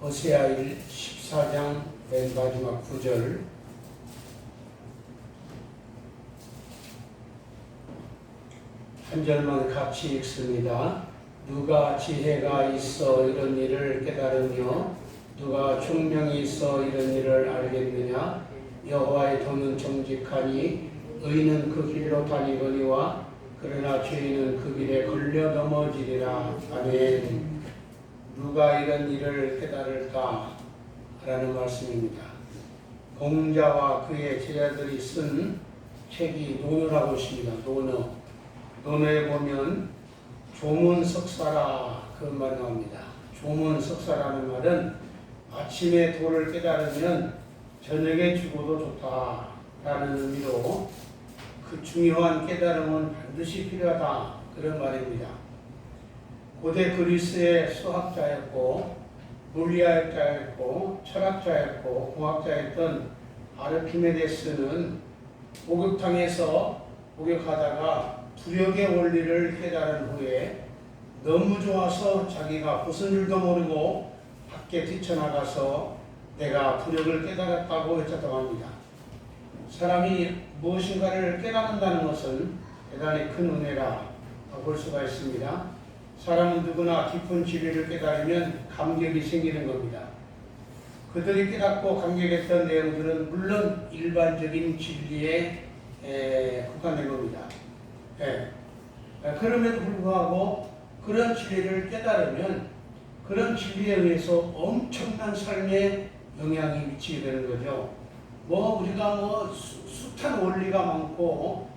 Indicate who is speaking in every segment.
Speaker 1: 호세아 14장 맨 마지막 9절. 한 절만 같이 읽습니다. 누가 지혜가 있어 이런 일을 깨달으며 누가 총명이 있어 이런 일을 알겠느냐. 여호와의 도는 정직하니 의인은 그 길로 다니거니와 그러나 죄인은 그 길에 걸려 넘어지리라. 아멘. 누가 이런 일을 깨달을까? 라는 말씀입니다. 공자와 그의 제자들이 쓴 책이 논어라고 있습니다. 논어. 논어에 보면 조문석사라 그런 말이 나옵니다. 조문석사라는 말은 아침에 도를 깨달으면 저녁에 죽어도 좋다라는 의미로 그 중요한 깨달음은 반드시 필요하다 그런 말입니다. 고대 그리스의 수학자였고 물리학자였고 철학자였고 공학자였던 아르키메데스는 목욕탕에서 목욕하다가 부력의 원리를 깨달은 후에 너무 좋아서 자기가 벗은 줄도 모르고 밖에 뛰쳐나가서 내가 부력을 깨달았다고 외쳤다고 합니다. 사람이 무엇인가를 깨닫는다는 것은 대단히 큰 은혜라 볼 수가 있습니다. 사람은 누구나 깊은 진리를 깨달으면 감격이 생기는 겁니다. 그들이 깨닫고 감격했던 내용들은 물론 일반적인 진리에 국한된 겁니다. 그럼에도 불구하고 그런 진리를 깨달으면 그런 진리에 의해서 엄청난 삶에 영향이 미치게 되는 거죠. 우리가 숱한 원리가 많고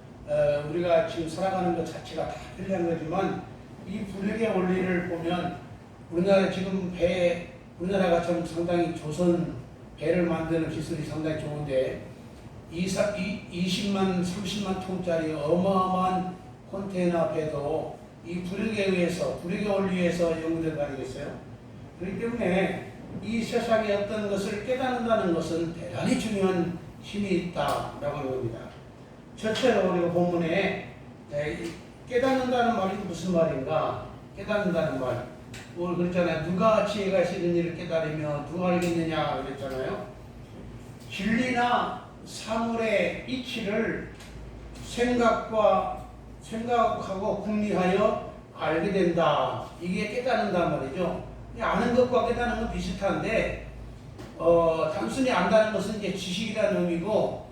Speaker 1: 우리가 지금 살아가는 것 자체가 다 편리한 거지만 이 부력의 원리를 보면 우리나라 지금 우리나라가 참 상당히 조선 배를 만드는 기술이 상당히 좋은데 20만, 30만 톤짜리 어마어마한 컨테이너 배도 이 부력에 의해서, 부력의 원리에 의해서 연구된 거 아니겠어요? 그렇기 때문에 이 세상의 어떤 것을 깨닫는다는 것은 대단히 중요한 힘이 있다라고 하는 겁니다. 첫째로 우리가 본문에 깨닫는다는 말이 무슨 말인가? 깨닫는다는 말. 오늘 그랬잖아요. 누가 지혜가 있는 일을 깨달으며 누가 알겠느냐 그랬잖아요. 진리나 사물의 이치를 생각하고 궁리하여 알게 된다. 이게 깨닫는단 말이죠. 아는 것과 깨닫는 건 비슷한데 단순히 안다는 것은 이제 지식이라는 의미고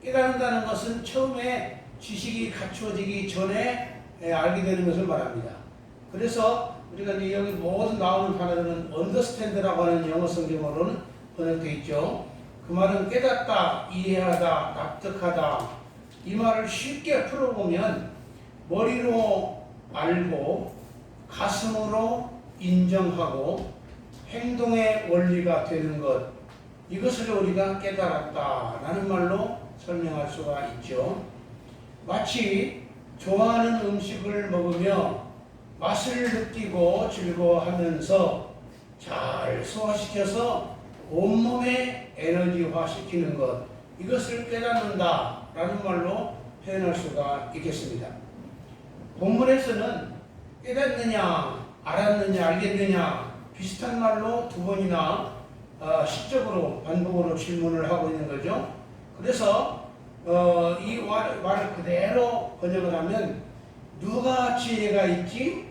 Speaker 1: 깨닫는다는 것은 처음에 지식이 갖추어지기 전에 알게 되는 것을 말합니다. 그래서 우리가 이제 여기 모든 나오는 단어들은 understand라고 하는 영어 성경어로는 번역되어 있죠. 그 말은 깨닫다, 이해하다, 납득하다. 이 말을 쉽게 풀어보면 머리로 알고 가슴으로 인정하고 행동의 원리가 되는 것, 이것을 우리가 깨달았다라는 말로 설명할 수가 있죠. 마치 좋아하는 음식을 먹으며 맛을 느끼고 즐거워하면서 잘 소화시켜서 온몸에 에너지화 시키는 것, 이것을 깨닫는다라는 말로 표현할 수가 있겠습니다. 본문에서는 깨닫느냐, 알았느냐, 알겠느냐 비슷한 말로 두 번이나 시적으로 반복으로 질문을 하고 있는 거죠. 그래서 이 말을 그대로 번역을 하면 누가 지혜가 있지?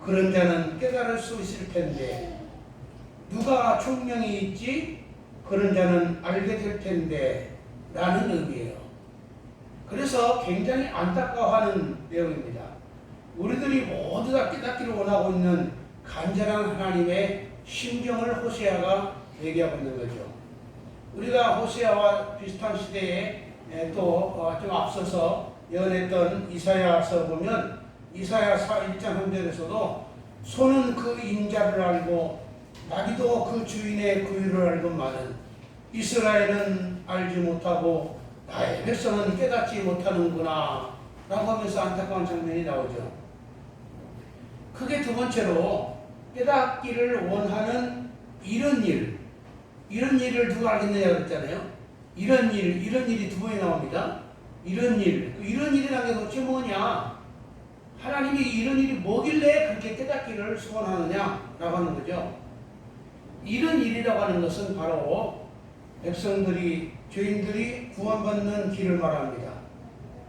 Speaker 1: 그런 자는 깨달을 수 있을 텐데 누가 총명이 있지? 그런 자는 알게 될 텐데 라는 의미예요. 그래서 굉장히 안타까워하는 내용입니다. 우리들이 모두 다 깨닫기를 원하고 있는 간절한 하나님의 심정을 호세아가 얘기하고 있는 거죠. 우리가 호세아와 비슷한 시대에 또 좀 앞서서 예언했던 이사야서 보면 이사야서 1장 3절에서도 소는 그 인자를 알고 나비도 그 주인의 구유를 알건만은 이스라엘은 알지 못하고 나의 백성은 깨닫지 못하는구나 라고 하면서 안타까운 장면이 나오죠. 크게 두 번째로 깨닫기를 원하는 이런 일을 누가 알겠느냐 그랬잖아요. 이런 일이 두 번이 나옵니다. 이런 일이라는 게 도대체 뭐냐? 하나님이 이런 일이 뭐길래 그렇게 깨닫기를 소원하느냐라고 하는 거죠. 이런 일이라고 하는 것은 바로 백성들이, 죄인들이 구원받는 길을 말합니다.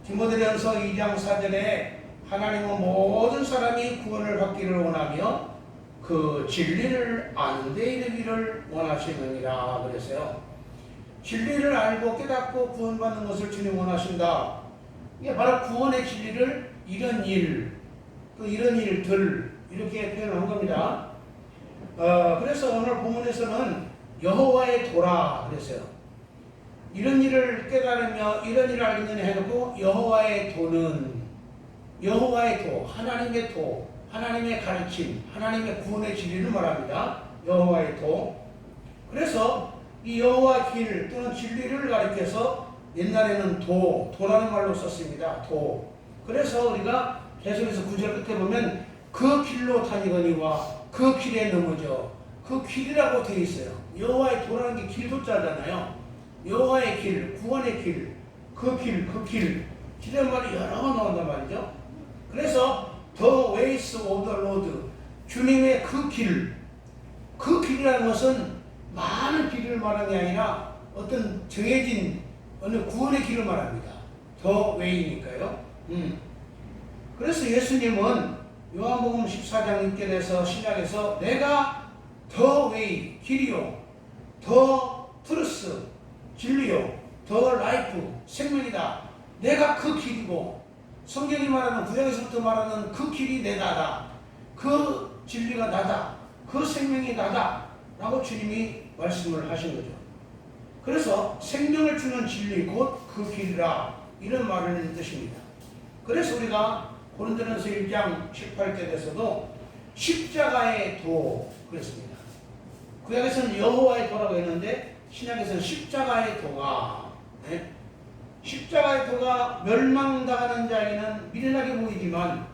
Speaker 1: 디모데전서 2장 4절에 하나님은 모든 사람이 구원을 받기를 원하며 그 진리를 아는 데 이르기를 원하시느니라 그랬어요. 진리를 알고 깨닫고 구원받는 것을 주님 원하신다. 이게 바로 구원의 진리를 이런 일, 또 이런 일들 이렇게 표현한 겁니다. 그래서 오늘 본문에서는 여호와의 도라 그랬어요. 이런 일을 깨달으며 이런 일을 알겠느냐 해놓고 여호와의 도는 여호와의 도, 하나님의 도, 하나님의 가르침, 하나님의 구원의 진리를 말합니다. 여호와의 도. 그래서 이 여호와 길 또는 진리를 가리켜서 옛날에는 도라는 말로 썼습니다. 도. 그래서 우리가 계속해서 9절 끝에 보면 그 길로 다니거니와 그 길에 넘어져 그 길이라고 되어 있어요. 여호와의 도라는 게 길도자잖아요. 여호와의 길, 구원의 길, 그 길, 길의 말이 여러 번 나온단 말이죠. 그래서 The ways of the Lord, 주님의 그 길이라는 것은 많은 길을 말하는 게 아니라 어떤 정해진 어느 구원의 길을 말합니다. The way니까요. 그래서 예수님은 요한복음 14장 6절에서 신약에서 내가 The way, 길이요, The truth, 진리요, The life, 생명이다. 내가 그 길이고 성경이 말하는 구약에서부터 말하는 그 길이 내 나다. 그 진리가 나다. 그 생명이 나다. 라고 주님이 말씀을 하신 거죠. 그래서 생명을 주는 진리 곧 그 길이라 이런 말을 하는 뜻입니다. 그래서 우리가 고린도전서 1장 18절에서도 십자가의 도 그랬습니다. 구약에서는 여호와의 도라고 했는데 신약에서는 십자가의 도가, 네? 십자가의 도가 멸망당하는 자에게는 미련하게 보이지만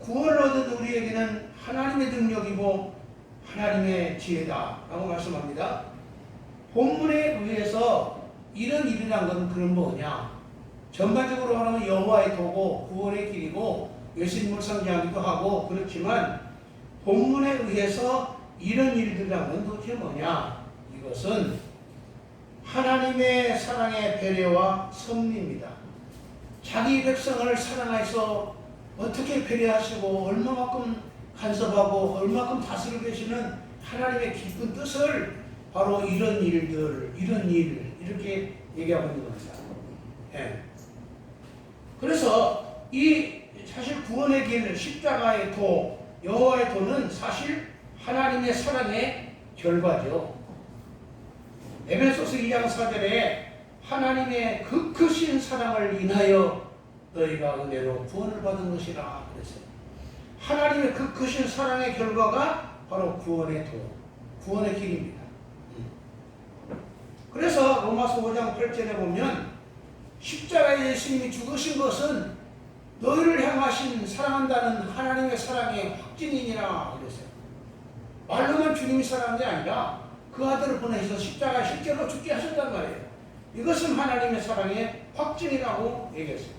Speaker 1: 구원을 얻은 우리에게는 하나님의 능력이고 하나님의 지혜다 라고 말씀합니다. 본문에 의해서 이런 일이란 건 그런 뭐냐, 전반적으로 말하면 여호와의 도고 구원의 길이고 예수님을 상징하기도 하고 그렇지만 본문에 의해서 이런 일들이란 건 도대체 뭐냐, 이것은 하나님의 사랑의 배려와 섭리입니다. 자기 백성을 사랑해서 어떻게 배려하시고 얼마만큼 간섭하고 얼마만큼 다스리고 계시는 하나님의 깊은 뜻을 바로 이런 일들, 이런 일 이렇게 얘기하고 있는 겁니다. 예. 그래서 이 사실 구원의 길, 십자가의 도, 여호와의 도는 사실 하나님의 사랑의 결과죠. 에베소서 2장 4절에 하나님의 그 크신 사랑을 인하여 너희가 은혜로 구원을 받은 것이라 그랬어요. 하나님의 그 크신 사랑의 결과가 바로 구원의 도, 구원의 길입니다. 그래서 로마서 5장 8절에 보면 십자가에 예수님이 죽으신 것은 너희를 향하신 사랑한다는 하나님의 사랑의 확증이니라 그랬어요. 말로만 주님이 사랑한 게 아니라 그 아들을 보내셔서 십자가에 실제로 죽게 하셨단 말이에요. 이것은 하나님의 사랑의 확증이라고 얘기했어요.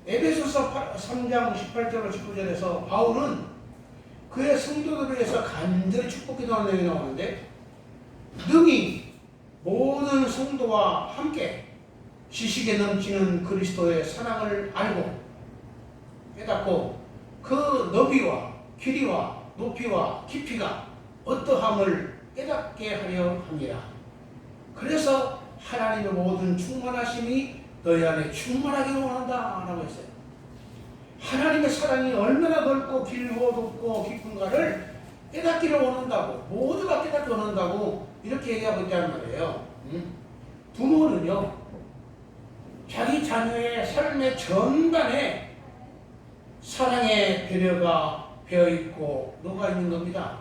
Speaker 1: 에베소서 3장 18절로 19절에서 바울은 그의 성도들을 위해서 간절히 축복기도하는 내용이 나오는데 능히 모든 성도와 함께 지식에 넘치는 그리스도의 사랑을 알고 깨닫고 그 너비와 길이와 높이와 깊이가 어떠함을 깨닫게 하려 합니다. 그래서 하나님의 모든 충만하심이 너희 안에 충만하기를 원한다 라고 했어요. 하나님의 사랑이 얼마나 넓고 길고 높고 깊은가를 깨닫기를 원한다고, 모두가 깨닫기 원한다고 이렇게 얘기하고 있다는 말이에요. 부모는요, 자기 자녀의 삶의 전반에 사랑의 배려가 배어있고 녹아있는 겁니다.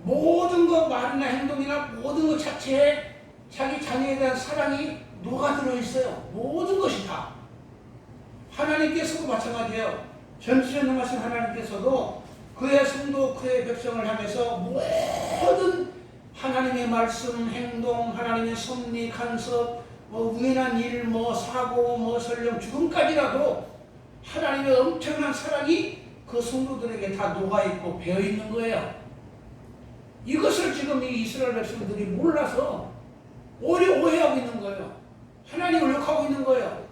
Speaker 1: 모든 것, 말이나 행동이나 모든 것 자체에 자기 자녀에 대한 사랑이 녹아들어 있어요. 모든 것이 다. 하나님께서도 마찬가지예요. 전지전능하신 하나님께서도 그의 성도, 그의 백성을 향해서 모든 하나님의 말씀, 행동, 하나님의 섭리, 간섭, 우연한 일, 사고, 설령, 죽음까지라도 하나님의 엄청난 사랑이 그 성도들에게 다 녹아있고 배어있는 거예요. 이것을 지금 이 이스라엘 백성들이 몰라서 오히려 오해하고 있는 거예요. 하나님을 욕하고 있는 거예요.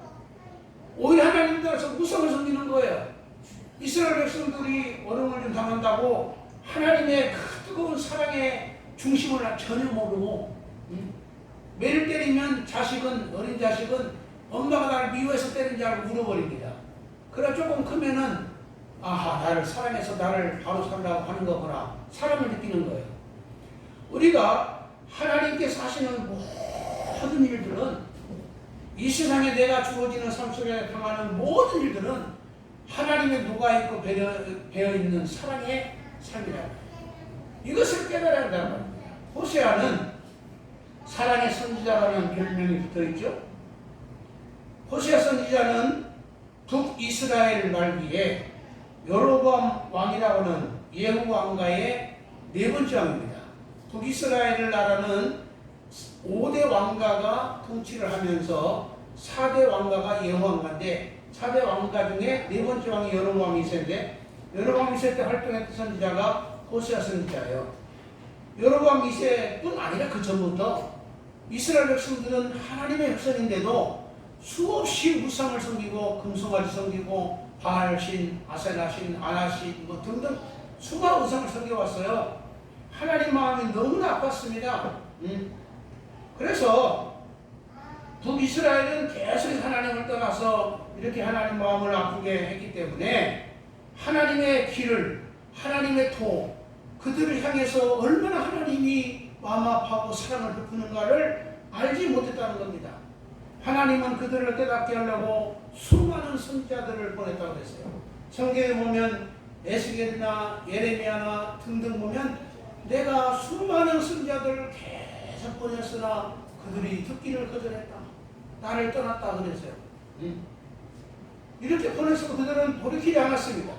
Speaker 1: 오히려 하나님 따라서 우상을 섬기는 거예요. 이스라엘 백성들이 어려움을 좀 당한다고 하나님의 그 뜨거운 사랑의 중심을 전혀 모르고, 매를 때리면 어린 자식은 엄마가 나를 미워해서 때린 줄 알고 울어버립니다. 그래 조금 크면은 아하, 나를 사랑해서 나를 바로 살라고 하는 거구나, 사랑을 느끼는 거예요. 우리가 하나님께서 하시는 모든 일들은, 이 세상에 내가 주어지는 삶 속에 당하는 모든 일들은 하나님의 녹아있고 배어있는 사랑의 삶이라고 해요. 이것을 깨달아야 한다는 말입니다. 호세아는 사랑의 선지자라는 별명이 붙어있죠. 호세아 선지자는 북이스라엘 말기에 여로보암 왕이라고 하는 예후 왕가의 네 번째 왕입니다. 북이스라엘 나라는 5대 왕가가 통치를 하면서 4대 왕가가 예후 왕가인데, 4대 왕가 중에 네 번째 왕이 여로보암 2세인데, 여로보암 2세 때 활동했던 선지자가 호세아 선지자예요. 여로보암 2세뿐 아니라 그 전부터 이스라엘 백성들은 하나님의 백성인데도 수없이 우상을 섬기고 금송아지 섬기고 바알신, 아세라신, 아나신 등등 수많은 우상을 섬겨왔어요. 하나님 마음이 너무나 아팠습니다. 그래서 북이스라엘은 계속 하나님을 떠나서 이렇게 하나님 마음을 아프게 했기 때문에 하나님의 길을, 하나님의 그들을 향해서 얼마나 하나님이 마음 아파하고 사랑을 베푸는가를 알지 못했다는 겁니다. 하나님은 그들을 깨닫게 하려고 수많은 선지자들을 보냈다고 했어요. 성경에 보면 에스겔이나 예레미야나 등등 보면 내가 수많은 선지자들을 계속 보냈으나 그들이 듣기를 거절했다, 나를 떠났다 그랬어요. 이렇게 보내서 그들은 돌이키지 않았습니다.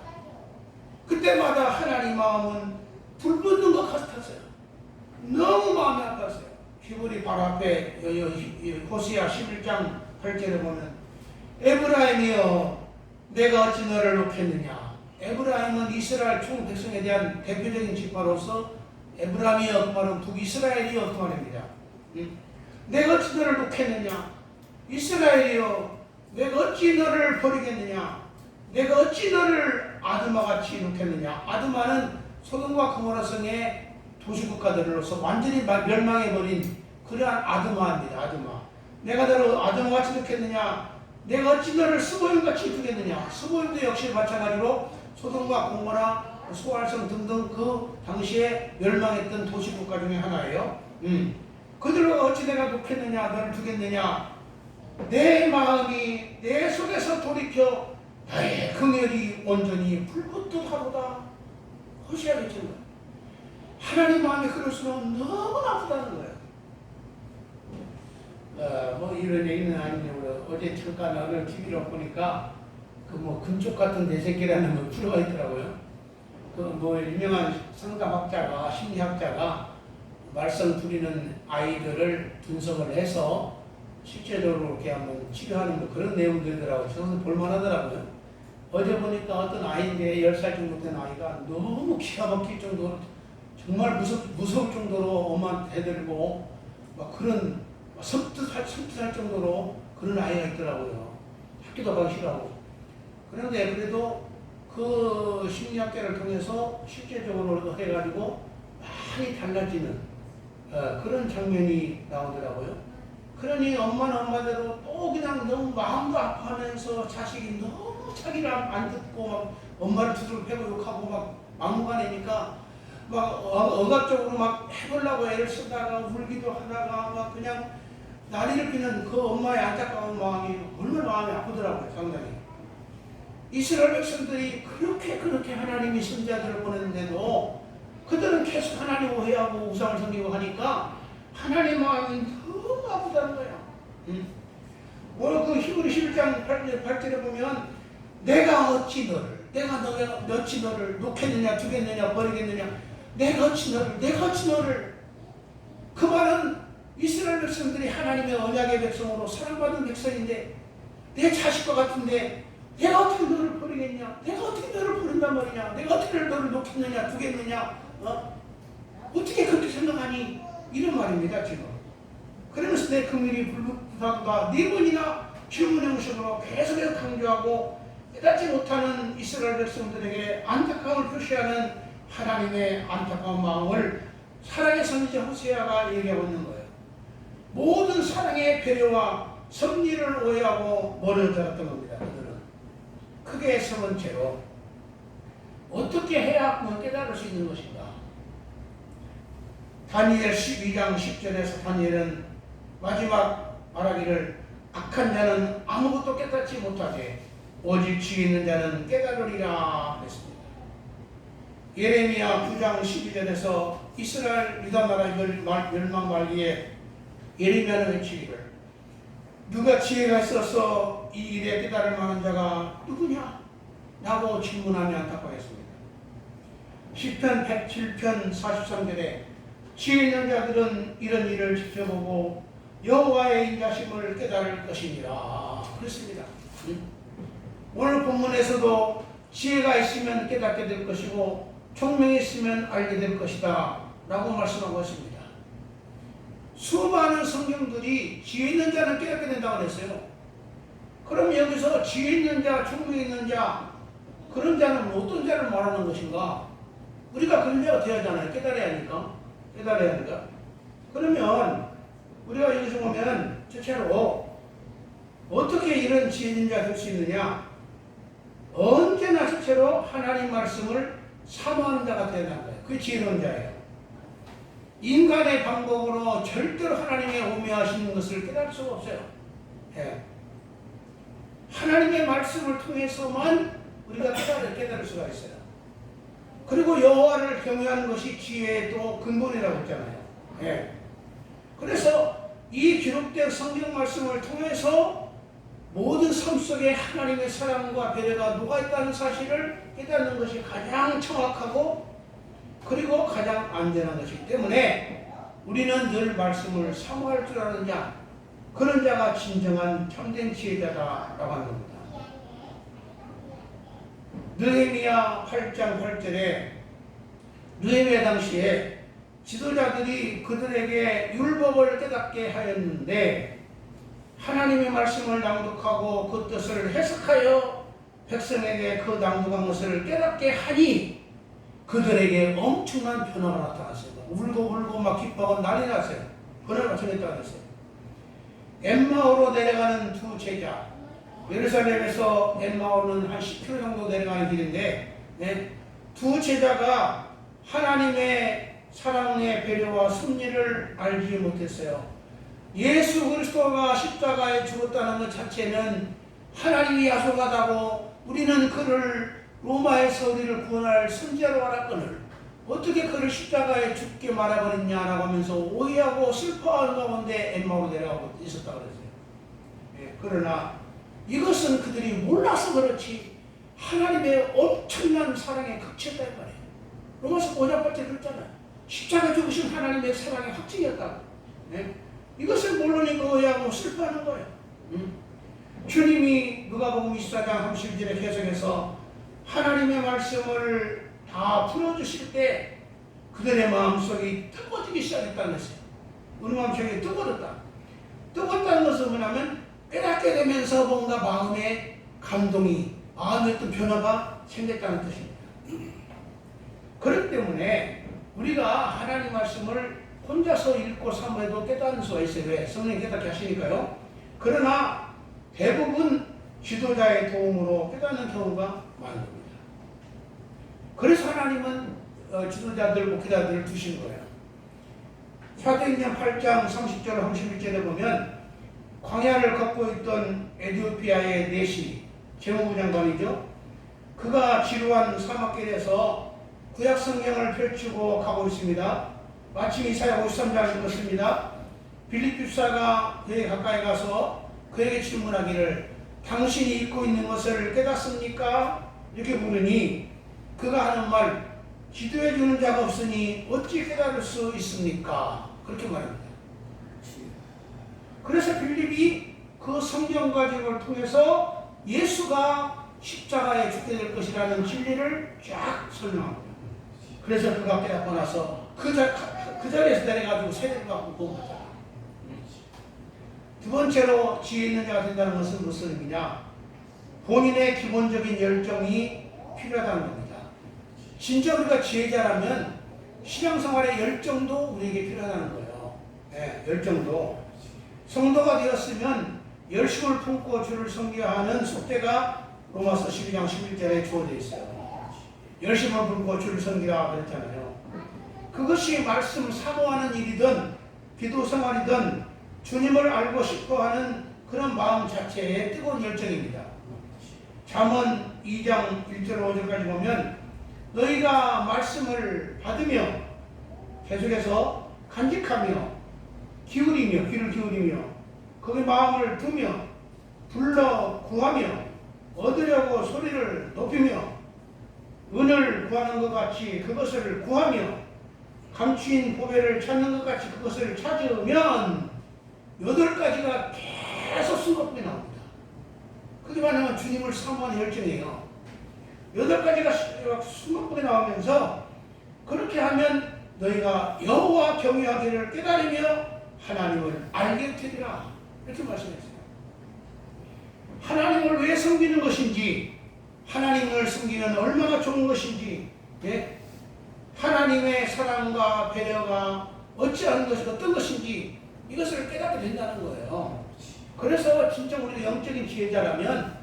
Speaker 1: 그때마다 하나님 마음은 불붙는 것 같았어요. 너무 마음이 아팠어요. 히브리 바로 앞에 호세아 11장 8절에 보면 에브라임이여 내가 어찌 너를 놓겠느냐. 에브라임은 이스라엘 총 백성에 대한 대표적인 지파로서 에브라임이여 그 말은 북이스라엘이여 그 말입니다. 내가 어찌 너를 놓겠느냐. 이스라엘이여 내가 어찌 너를 버리겠느냐. 내가 어찌 너를 아드마같이 놓겠느냐. 아드마는 소돔과 고모라 성의 도시국가들로서 완전히 멸망해버린 그러한 아드마입니다. 아드마. 내가 너를 아드마같이 놓겠느냐. 내가 어찌 너를 스보임같이 두겠느냐. 스보임도 역시 마찬가지로 소돔과 고모라, 소알성 등등 그 당시에 멸망했던 도시국가 중에 하나예요. 그들로 어찌 내가 놓겠느냐, 너를 두겠느냐. 내 마음이 내 속에서 돌이켜 나의 긍휼이 온전히 불붙듯 하도다. 호세아가 있는 거예요. 하나님 마음이 그럴수록 너무나 아프다는 거예요. 뭐 이런 얘기는 아니냐고요. 어제 잠깐 어느 TV로 보니까 그 뭐 금쪽 같은 내 새끼라는 거 프로가 있더라고요. 그 뭐 유명한 상담학자가, 심리학자가 말썽 부리는 아이들을 분석을 해서 실제적으로 이렇게 한번 치료하는 뭐 그런 내용들이더라고요. 저는 볼만하더라고요. 어제 보니까 어떤 아이인데 10살 정도 된 아이가 너무 기가 막힐 정도로 정말 무서울 정도로 엄마한테 대들고 막 그런 섬뜩할 정도로 그런 아이가 있더라고요. 학교도 가기 싫어하고. 그런데 그래도 그 심리학자를 통해서 실제적으로 해가지고 많이 달라지는 그런 장면이 나오더라고요. 그러니 엄마는 엄마대로 또 그냥 너무 마음도 아파하면서 자식이 너무 자기를 안 듣고 막 엄마를 두들겨 패고 욕하고 막 막무가내니까 막 억압적으로 막 해보려고 애를 쓰다가 울기도 하다가 막 그냥 난리를 피는 그 엄마의 안타까운 마음이 얼마나 마음이 아프더라고요. 상당히. 이스라엘 백성들이 그렇게 하나님이 선지자들을 보냈는데도 그들은 계속 하나님 오해하고 우상을 섬기고 하니까 하나님 마음이 너무 아프다는 거야. 오늘 그 히브리 11장 8절에 보면 내가 어찌 너를 놓겠느냐 두겠느냐 버리겠느냐. 내가 어찌 너를 그 말은 이스라엘 백성들이 하나님의 언약의 백성으로 사랑받은 백성인데 내 자식과 같은데 내가 어떻게 너를 버리겠냐. 내가 어떻게 너를 버린단 말이냐. 내가 어떻게 너를 놓겠느냐 두겠느냐. 어떻게 그렇게 생각하니? 이런 말입니다, 지금. 그러면서 내 긍휼이 불구하다 네 번이나 질문 형식으로 계속해서 강조하고 깨닫지 못하는 이스라엘 백성들에게 안타까움을 표시하는 하나님의 안타까운 마음을 사랑의 선지자 호세아가 얘기하고 있는 거예요. 모든 사랑의 배려와 섭리를 오해하고 머리를 달았던 겁니다. 그들은 크게 세 번째로 어떻게 해야 깨달을 수 있는 것인가? 다니엘 12장 10절에서 다니엘은 마지막 말하기를 악한 자는 아무것도 깨닫지 못하되 오직 지혜 있는 자는 깨달으리라 했습니다. 예레미야 9장 12절에서 이스라엘 유다 나라 멸망 말기에 예레미야는 외치기를 누가 지혜가 있어서 이 일에 깨달을 만한 자가 누구냐? 라고 질문하며 안타까워했습니다. 시편 107편 43절에 지혜 있는 자들은 이런 일을 지켜보고 여호와의 인자심을 깨달을 것이니라 그랬습니다. 오늘 본문에서도 지혜가 있으면 깨닫게 될 것이고 총명이 있으면 알게 될 것이다 라고 말씀하고 있습니다. 수많은 성경들이 지혜 있는 자는 깨닫게 된다고 했어요. 그럼 여기서 지혜 있는 자, 총명 있는 자, 그런 자는 어떤 자를 말하는 것인가? 우리가 그런 자가 되어야 하잖아요. 깨달아야 하니까. 그러면 우리가 여기서 보면 첫째로 어떻게 이런 지혜 있는 자가 될 수 있느냐? 언제나 첫째로 하나님 말씀을 사모하는 자가 되어야 한다. 그게 지혜로운 자예요. 인간의 방법으로 절대로 하나님의 오묘하시는 것을 깨달을 수가 없어요. 예. 하나님의 말씀을 통해서만 우리가 깨달을 수가 있어요. 그리고 여호와를 경외하는 것이 지혜의 또 근본이라고 했잖아요. 예. 그래서 이 기록된 성경 말씀을 통해서 모든 삶 속에 하나님의 사랑과 배려가 녹아있다는 사실을 깨닫는 것이 가장 정확하고 그리고 가장 안전한 것이기 때문에 우리는 늘 말씀을 사모할 줄 아는 자, 그런 자가 진정한 참된 지혜자다라고 하는 겁니다. 느헤미야 8장 8절에 느헤미야 당시에 지도자들이 그들에게 율법을 깨닫게 하였는데 하나님의 말씀을 낭독하고 그 뜻을 해석하여 백성에게 그 낭독한 것을 깨닫게 하니 그들에게 엄청난 변화가 나타났어요. 울고 막 기뻐하고 난리 났어요. 변화가 생겼다고 했어요. 엠마오로 내려가는 두 제자, 예루살렘에서 엠마오는 한 10km 정도 내려가는 길인데 두 제자가 하나님의 사랑의 배려와 섭리를 알지 못했어요. 예수 그리스도가 십자가에 죽었다는 것 자체는 하나님이 야속하다고 우리는 그를 로마에서 우리를 구원할 선지자로 알았거늘 어떻게 그를 십자가에 죽게 말아버렸냐라고 하면서 오해하고 슬퍼하는 가운데 엠마오로 내려가고 있었다고 그랬어요. 그러나 이것은 그들이 몰라서 그렇지 하나님의 엄청난 사랑의 극치였다 이 말이에요. 로마서 5장 8절에 그랬잖아요. 십자가 죽으신 하나님의 사랑의 확증이었다고. 이것을 모르니까 오해하고 슬퍼하는 거예요. 주님이 누가복음 24장 31절에 계속해서 하나님의 말씀을 다 풀어주실 때 그들의 마음속이 뜨거워지기 시작했다는 것이에요. 우리 마음속이 뜨거워졌다. 뜨거웠다는 것은 뭐냐면 깨닫게 되면서 뭔가 마음에 감동이, 마음에 어떤 변화가 생겼다는 뜻입니다. 그렇기 때문에 우리가 하나님 말씀을 혼자서 읽고 사모해도 깨닫는 수가 있어요. 왜? 성령이 깨닫게 하시니까요. 그러나 대부분 지도자의 도움으로 깨닫는 경우가 많은 겁니다. 그래서 하나님은 지도자들, 목회자들을 두신 거예요. 사도행전 8장 30절 31절에 보면 광야를 걷고 있던 에티오피아의 네시 재무부 장관이죠. 그가 지루한 사막길에서 구약 성경을 펼치고 가고 있습니다. 마침 이사야 53장을 읽었습니다. 빌립 집사가 그에게 가까이 가서 그에게 질문하기를 당신이 읽고 있는 것을 깨닫습니까? 이렇게 물으니 그가 하는 말 지도해 주는 자가 없으니 어찌 깨달을 수 있습니까? 그렇게 말합니다. 그래서 빌립이 그 성경 가지고를 통해서 예수가 십자가에 죽게 될 것이라는 진리를 쫙 설명합니다. 그래서 그가 깨닫고 나서 그 자리에서 내려가지고 세례를 받고 구원받잖아. 두 번째로 지혜 있는 자가 된다는 것은 무슨 의미냐? 본인의 기본적인 열정이 필요하다는 겁니다. 진짜 우리가 지혜자라면 신앙생활의 열정도 우리에게 필요하다는 거예요. 네, 열정도. 성도가 되었으면 열심을 품고 주를 섬겨야 하는 속죄가 로마서 12장 11절에 주어져 있어요. 열심을 품고 주를 섬기라 그랬잖아요. 그것이 말씀 사모하는 일이든 기도 생활이든 주님을 알고 싶어하는 그런 마음 자체의 뜨거운 열정입니다. 잠언 2장 1절 5절까지 보면 너희가 말씀을 받으며 계속해서 간직하며 귀를 기울이며 거기 마음을 두며 불러 구하며 얻으려고 소리를 높이며 은을 구하는 것 같이 그것을 구하며 감추인 보배를 찾는 것 같이 그것을 찾으면 8가지가 계속 숨가쁘게 나옵니다. 그게 말하면 주님을 사모하는 열정이에요. 8가지가 숨가쁘게 나오면서 그렇게 하면 너희가 여호와 경외하기를 깨달으며 하나님을 알게 되리라 이렇게 말씀했어요. 하나님을 왜 섬기는 것인지 하나님을 섬기면 얼마나 좋은 것인지 하나님의 사랑과 배려가 어찌하는 것이 어떤 것인지 이것을 깨닫게 된다는 거예요. 그래서 진짜 우리가 영적인 지혜자라면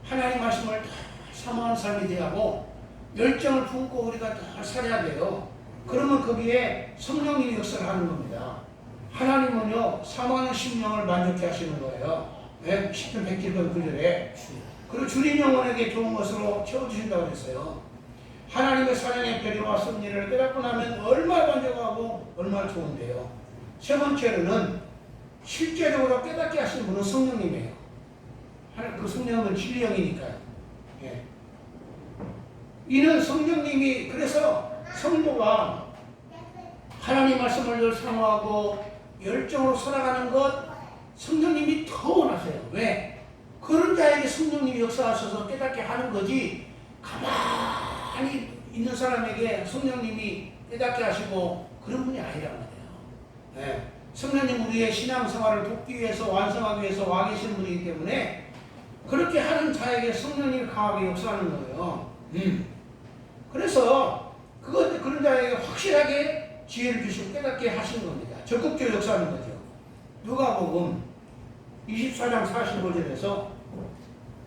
Speaker 1: 하나님 말씀을 다 사모하는 삶이 되어야 하고 열정을 품고 우리가 다 살아야 돼요. 그러면 거기에 성령님이 역사를 하는 겁니다. 하나님은요 사모하는 심령을 만족해 하시는 거예요. 10편 107편 9절에 그리고 주님 영혼에게 좋은 것으로 채워주신다고 했어요. 하나님의 사랑의 배려와 섭리를 깨닫고 나면 얼마나 만족하고 얼마나 좋은데요. 세 번째로는 실제적으로 깨닫게 하시는 분은 성령님이에요. 그 성령은 진리영이니까요. 이는 성령님이 그래서 성도가 하나님 말씀을 늘 사모하고 열정으로 살아가는 것 성령님이 더 원하세요. 왜? 그런 자에게 성령님이 역사하셔서 깨닫게 하는 거지 가만히 있는 사람에게 성령님이 깨닫게 하시고 그런 분이 아니란 말이에요. 성령님 우리의 신앙생활을 돕기 위해서 완성하기 위해서 와 계신 분이기 때문에 그렇게 하는 자에게 성령님이 강하게 역사하는 거예요. 그래서 그런 자에게 확실하게 지혜를 주시고 깨닫게 하시는 겁니다. 적극적으로 역사하는 거죠. 누가복음 24장 45절에서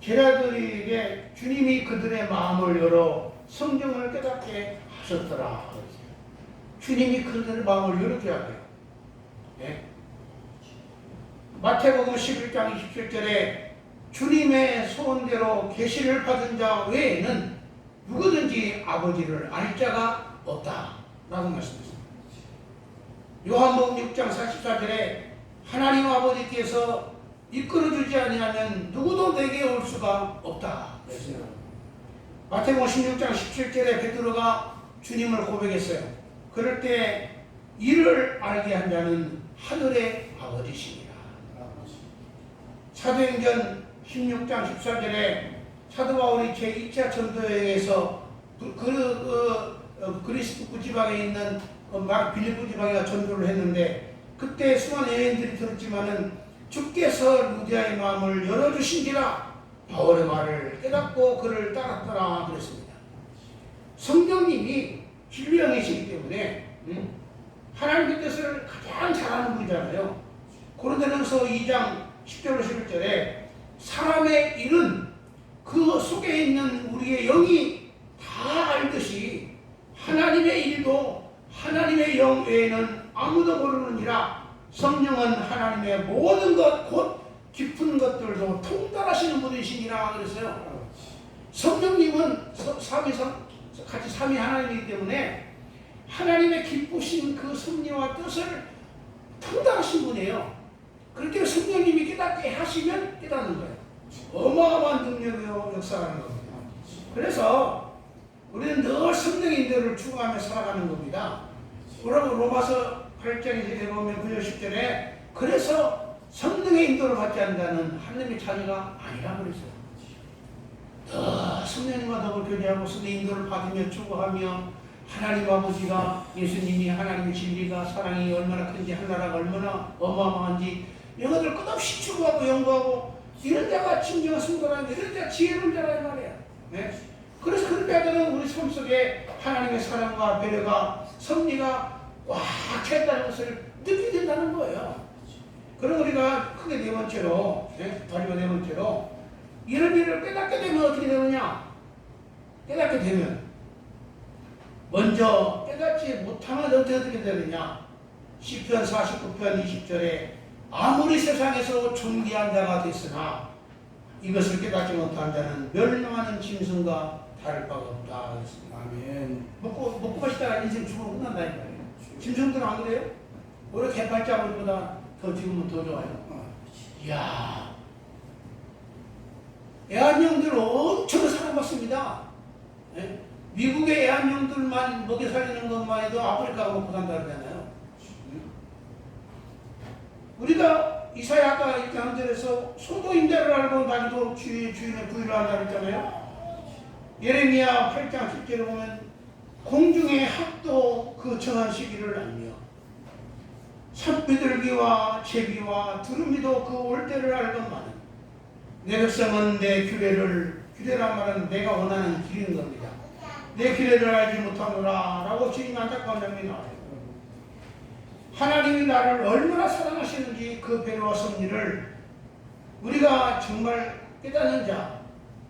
Speaker 1: 제자들에게 주님이 그들의 마음을 열어 성경을 깨닫게 하셨더라. 주님이 그들의 마음을 열게 하게요. 마태복음 11장 27절에 주님의 소원대로 계시를 받은 자 외에는 누구든지 아버지를 알 자가 없다 라고 말씀했습니다. 요한복음 6장 44절에 하나님 아버지께서 이끌어주지 아니하면 누구도 내게 올 수가 없다 그랬어요. 마태복음 16장 17절에 베드로가 주님을 고백했어요. 그럴 때 이를 알게 한 자는 하늘의 아버지시니라. 사도행전 16장 14절에 사도 바울이 제2차 전도여행에서 그리스도 지방에 있는 빌립보 지방에 전도를 했는데 그때 수많은 여인들이 들었지만은 주께서 루디아의 마음을 열어주신지라 바울의 말을 깨닫고 그를 따랐더라 그랬습니다. 성령님이 진리형이시기 때문에 하나님의 뜻을 가장 잘하는 분이잖아요. 고린도전서 2장 10절 11절에 사람의 일은 그 속에 있는 우리의 영이 다 알듯이 하나님의 일도 하나님의 영 외에는 아무도 모르느니라. 성령은 하나님의 모든 것 곧 깊은 것들도 통달하시는 분이시니라 그랬어요. 성령님은 같이 삼위 하나님이기 때문에 하나님의 기쁘신 그 섭리와 뜻을 통달하신 분이에요. 그렇게 성령님이 깨닫게 하시면 깨닫는 거예요. 어마어마한 능력으로 역사하는 겁니다. 그래서 우리는 늘 성령의 인도를 추구하며 살아가는 겁니다. 여러분 로마서 8장에 보면 9절 10절에 그래서 성령의 인도를 받지 않는다는 하나님의 자녀가 아니라고 그랬어요. 성령님과 더불어 교제하고 성령의 인도를 받으며 추구하며 하나님 아버지가, 예수님이, 하나님의 진리가, 사랑이 얼마나 큰지, 하나라가 얼마나 어마어마한지 이런 것들 끝없이 추구하고 연구하고 이런 자가 진정한 성도라는, 이런 자가 지혜로운 자라는 말이야. 네? 그래서 그런 자들은 우리 삶 속에 하나님의 사랑과 배려가, 섭리가 꽉 찼다는 것을 느끼게 된다는 거예요. 그럼 우리가 크게 네 번째로, 다리가 네 번째로, 이런 일을 깨닫게 되면 어떻게 되느냐? 깨닫게 되면, 먼저 깨닫지 못하면 어떻게 되느냐? 시편 49편 20절에 아무리 세상에서 존귀한 자가 됐으나 이것을 깨닫지 못한 자는 멸망하는 짐승과 다를 바가 없다. 그랬습니다.
Speaker 2: 아멘.
Speaker 1: 먹고 마시다가 인생 죽으면 끝난다 이 말이에요. 짐승들은 안 그래요? 오히려 개팔자보다 더 지금은 더 좋아요. 이야, 애완용들 엄청 사랑받습니다. 네? 미국의 애완용들만 먹여 살리는 것만 해도 아프리카가 먹고 산다 그러잖아요. 우리가 이사야 아까 1장절에서 소도 임대를 알고 나기도 주인의 부위를 한다 그랬잖아요. 예레미야 8장 10절에 보면 공중의 학도 그 정한 시기를 알며 산비둘기와 제비와 두루미도 그 올 때를 알건만은 내 백성은 내 규례란 말은 내가 원하는 길인 겁니다. 내 규례를 알지 못하노라 라고 주님 안타까운 장면이 나와요. 하나님이 나를 얼마나 사랑하시는지 그 배려와 섭리를 우리가 정말 깨닫는 자,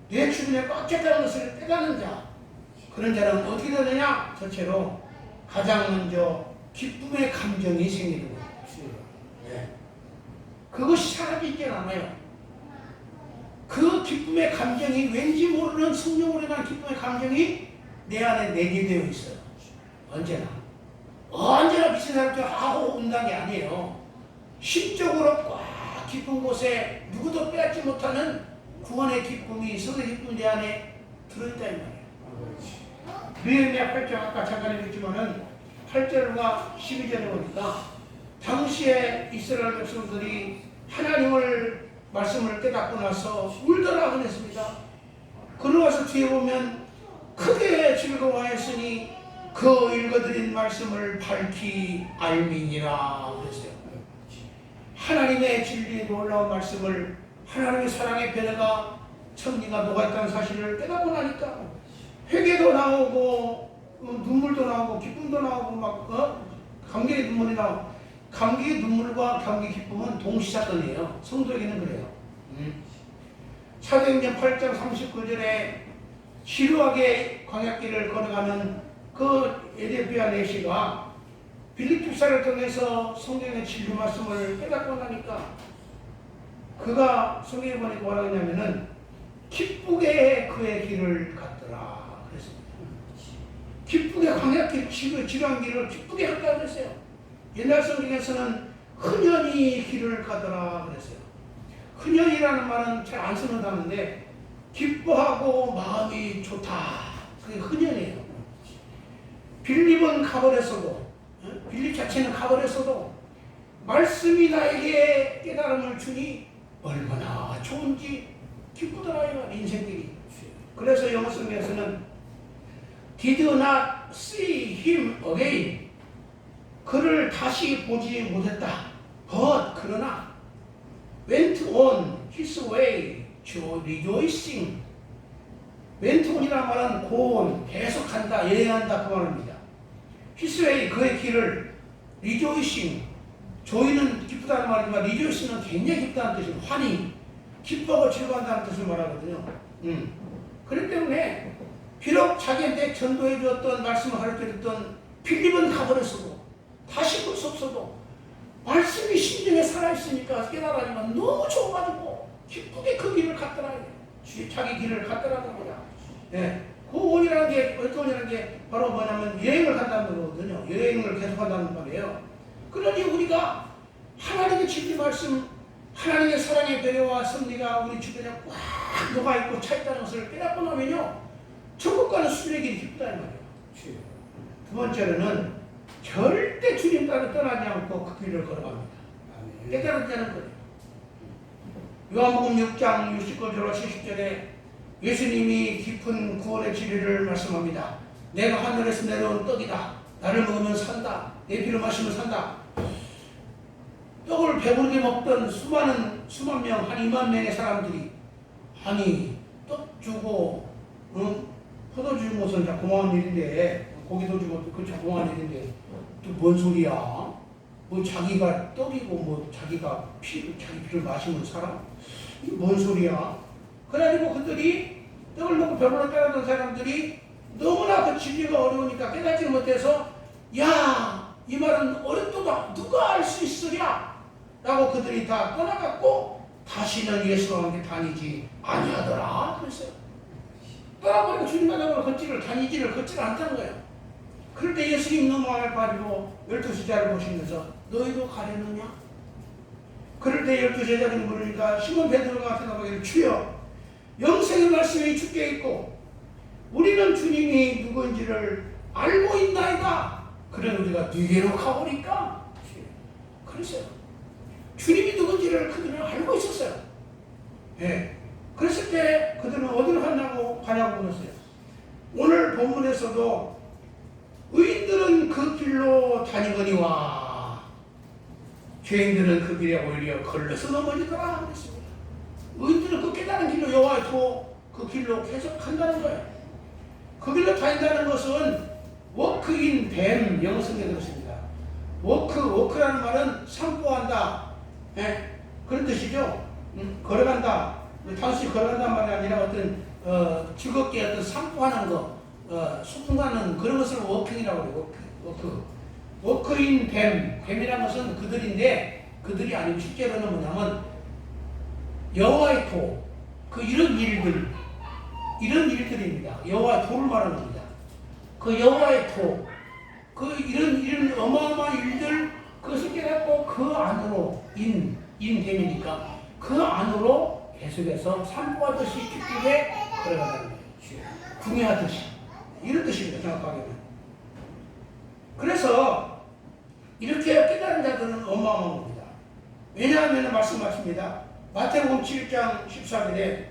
Speaker 1: 내 주변에 꽉 찼다는 것을 깨닫는 자, 그런 자는 어떻게 되느냐? 첫째로 가장 먼저 기쁨의 감정이 생기는 거예요. 네. 그것이 사라지지 않아요. 그 기쁨의 감정이, 왠지 모르는 성령으로 인한 기쁨의 감정이 내 안에 내재되어 있어요. 언제나 미친 사람처럼 하고 온다는 게 아니에요. 심적으로 꽉 깊은 곳에 누구도 빼앗지 못하는 구원의 기쁨이, 성의 기쁨이 내 안에 들어있다 이 말이에요. 느헤미야 8장 아까 잠깐 읽었지만은 8절과 12절에 보니까 당시에 이스라엘 백성들이 하나님을 말씀을 깨닫고 나서 울더라 그랬습니다. 그러고 와서 뒤에 보면 크게 즐거워하였으니 그 읽어드린 말씀을 밝히 알미니라 그랬어요. 하나님의 진리의 놀라운 말씀을, 하나님의 사랑의 배려가, 섭리가 녹아있다는 사실을 깨닫고 나니까 회개도 나오고 눈물도 나오고 기쁨도 나오고 막 감격의 눈물이 나오고. 감격의 눈물과 감격의 기쁨은 동시사건이에요. 성도에게는 그래요. 사도행전 8장 39절에 지루하게 광야길을 걸어가는 그 에디오피아 내시가 빌립 집사를 통해서 성경의 진리 말씀을 깨닫고 나니까 그가 성경에 보니까 뭐라고 했냐면은 기쁘게 그의 길을 갔더라 그랬습니다. 기쁘게 광야길, 지루한 길을 기쁘게 갔다 그랬어요. 옛날 성경에서는 흔연히 길을 가더라 그랬어요. 흔연이라는 말은 잘 안 쓰는 단어인데 기뻐하고 마음이 좋다. 그게 흔연이에요. 빌립은 가버렸어도, 빌립 자체는 가버렸어도 말씀이 나에게 깨달음을 주니 얼마나 좋은지 기쁘더라 인생들이. 그래서 영어 성경에서는 did not see him again. 그를 다시 보지 못했다. but 그러나 went on his way rejoicing. went on이라는 말은 go on, 계속한다, 여행한다 그 말입니다. his way, 그의 길을 rejoicing, joy는 기쁘다는 말이지만 rejoicing은 굉장히 기쁘다는 뜻이에요. 환희, 기뻐하고 즐거워한다는 뜻을 말하거든요. 그렇기 때문에 비록 자기한테 전도해 주었던, 말씀을 가르쳐 줬던 필립은 가버렸어도, 다시 볼 수 없어도 말씀이 심령에 살아있으니까 깨달으니까 너무 좋아가지고 기쁘게 그 길을 갔더라. 자기 길을 갔더라는 거야. 네. 그 원이라는 게, 어떤 원이라는 게 바로 뭐냐면 여행을 간다는 거거든요. 여행을 계속한다는 말이에요. 그러니 우리가 하나님의 진리 말씀, 하나님의 사랑의 배려와 섭리가 우리 주변에 꽉 녹아있고 차있다는 것을 깨닫고 나면요, 천국 가는 순례 길이 기쁘다는 말이에요. 두 번째로는 절대 주님 따라 떠나지 않고 그 길을 걸어갑니다. 깨달지 않을 거예요. 요한복음 6장 69절과 70절에 예수님이 깊은 구원의 진리를 말씀합니다. 내가 하늘에서 내려온 떡이다. 나를 먹으면 산다. 내 피를 마시면 산다. 떡을 배부르게 먹던 수만 명, 한 2만 명의 사람들이 아니 떡 주고 포도 주는 것은 다 고마운 일인데 고기도 주고 그참 고마운 일인데 또 뭔 소리야? 뭐 자기가 떡이고 뭐 자기가 자기 피를 마시면 살아? 이게 뭔 소리야? 그래가지고 그들이 떡을 먹고 배불러 따랐던 사람들이 너무나 그 진리가 어려우니까 깨닫지 못해서 야, 이 말은 어렵도다. 누가 알 수 있으랴? 라고 그들이 다 떠나갔고 다시는 예수와 함께 다니지 아니하더라. 그랬어요. 떠나버리고 주님 만나고 걷지를 않다는 거예요. 그럴 때 예수님 너무 마음에 빠지고 12제자를 보시면서 너희도 가려느냐? 그럴 때 12제자들이 물으니까 시몬 베드로가 대답하기를 주여 영생의 말씀이 주께 있고 우리는 주님이 누구인지를 알고 있나이다. 그래 우리가 네게로 가보니까 그랬어요. 주님이 누군지를 그들은 알고 있었어요. 예. 그랬을 때 그들은 어디로 가냐고 물었어요. 오늘 본문에서도 의인들은 그 길로 다니거니와 죄인들은 그 길에 오히려 걸러서 넘어지더라 그랬습니다. 의인들은 그 깨달은 길로 여호와의 그 길로 계속 간다는 거예요. 그 길로 다닌다는 것은 워크인 뱀 영어 성경에 그렇습니다. 워크라는 말은 산보한다. 예? 그런 뜻이죠. 걸어간다. 단순히 걸어간다는 말이 아니라 어떤 즐겁게 어떤 산보하는 거, 소풍하는 그런 것을 워킹이라고 해요. 워크인 뱀이라는 것은 그들인데 그들이 아니고 실제로는 뭐냐면 여호와의 이런 일들입니다. 여호와의 도를 말하는 겁니다. 그 여호와의 이런 어마어마한 일들 그것을 깨닫고 그 안으로 뱀이니까 그 안으로 계속해서 산보하듯이 기쁘게 걸어가는 거예요. 궁예하듯이 이런 뜻입니다. 정확하게는. 그래서 이렇게 깨달은 자들은 어마어마한 겁니다. 왜냐하면 말씀하십니다. 마태복음 7장 14절에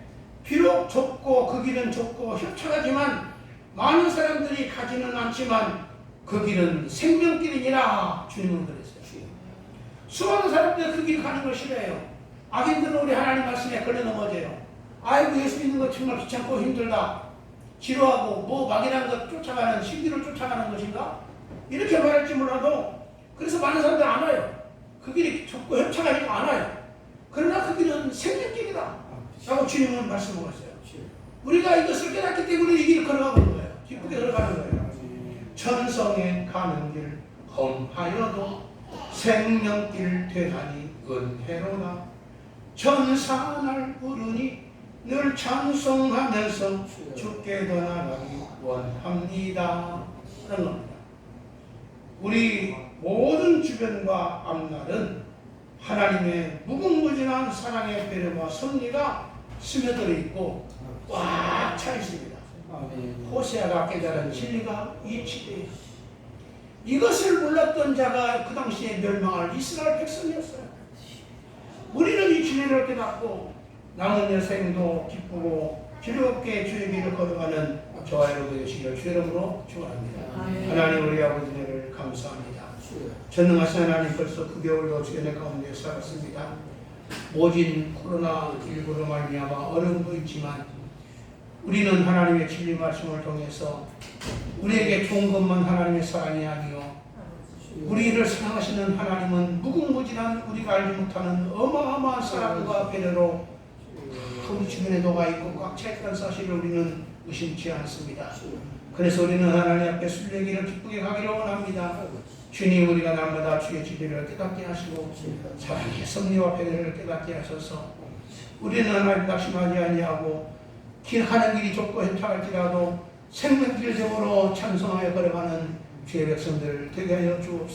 Speaker 1: 비록 좁고 그 길은 좁고 협착하지만 많은 사람들이 가지는 않지만 그 길은 생명길이니라 주님은 그랬어요. 수많은 사람들이 그 길 가는 걸 싫어해요. 악인들은 우리 하나님 말씀에 걸려 넘어져요. 아이고 예수 믿는 거 정말 귀찮고 힘들다. 지루하고 뭐 막이라는 것 쫓아가는 신기를 쫓아가는 것인가? 이렇게 말할지 몰라도 그래서 많은 사람들이 안 와요. 그 길이 좁고 협착하니까 안 와요. 그러나 그 길은 생명길이다 라고 주님은 말씀하셨어요. 우리가 이것을 깨닫기 때문에 이 길을 걸어가는 거예요. 기쁘게 걸어가는 거예요. 천성에 가는 길 험하여도 생명길 되하니 은혜로다. 천사날 부르니 늘 찬송하면서 주께 더 나가기 원합니다. 그런 겁니다. 우리 모든 주변과 앞날은 하나님의 무궁무진한 사랑의 배려와 섭리가 스며들어 있고 꽉 차 있습니다. 호세아가 깨달은 진리가 이 지대에 이것을 몰랐던 자가 그 당시에 멸망할 이스라엘 백성이었어요. 우리는 이 진리를 깨닫고 남은 여생도 기쁘고 즐겁게 주의 길을 걸어가는 저와 여러분 되시기를 주의 이름으로 축원합니다. 하나님 우리 아버지를 감사합니다. 전능하신 하나님 벌써 9개월도 주의 가운데 살았습니다. 모진 코로나19로 말미암아 어려움도 있지만 우리는 하나님의 진리 말씀을 통해서 우리에게 좋은 것만 하나님의 사랑이 아니요 우리를 사랑하시는 하나님은 무궁무진한 우리가 알지 못하는 어마어마한 사랑과 배려로 우리 주변에 녹아 있고 꽉 차 있다는 사실을 우리는 의심치 않습니다. 그래서 우리는 하나님 앞에 순례길을 기쁘게 가기를 원합니다. 주님 우리가 날마다 주의 진리를 깨닫게 하시고 사랑의 섭리와 배려를 깨닫게 하셔서 우리는 하나님 낙심하지 아니하고 가는 길이 좁고 협착할지라도 생명길 점으로 찬송하여 걸어가는 주의 백성들 되게 하여 주옵소서.